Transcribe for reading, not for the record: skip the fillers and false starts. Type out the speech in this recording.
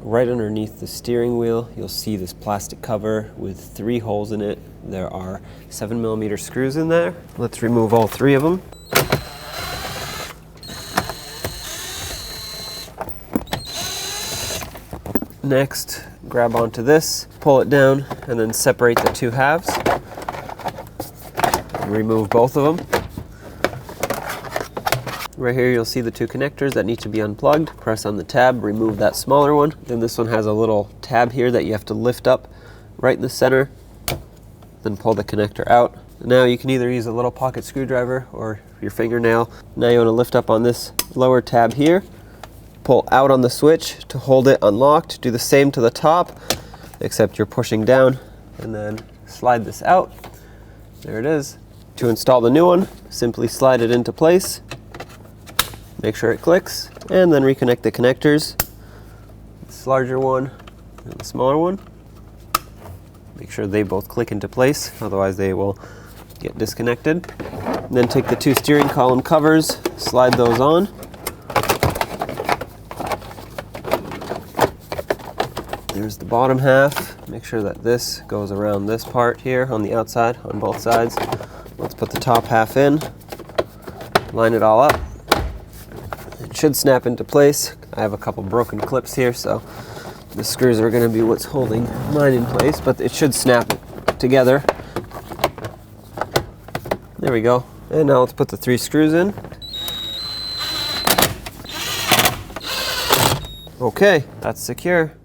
Right underneath the steering wheel, you'll see this plastic cover with 3 holes in it. There are 7mm screws in there. Let's remove all 3 of them. Next, grab onto this, pull it down, and then separate the 2 halves. Remove both of them. Right here you'll see the 2 connectors that need to be unplugged. Press on the tab, remove that smaller one. Then this one has a little tab here that you have to lift up right in the center. Then pull the connector out. Now you can either use a little pocket screwdriver or your fingernail. Now you want to lift up on this lower tab here. Pull out on the switch to hold it unlocked. Do the same to the top, except you're pushing down, and then slide this out. There it is. To install the new one, simply slide it into place. Make sure it clicks, and then reconnect the connectors. This larger one and the smaller one. Make sure they both click into place, otherwise they will get disconnected. And then take the 2 steering column covers, slide those on. There's the bottom half. Make sure that this goes around this part here on the outside, on both sides. Let's put the top half in, line it all up. It should snap into place. I have a couple broken clips here, so the screws are going to be what's holding mine in place, but it should snap together. There we go. And now let's put the 3 screws in. Okay, that's secure.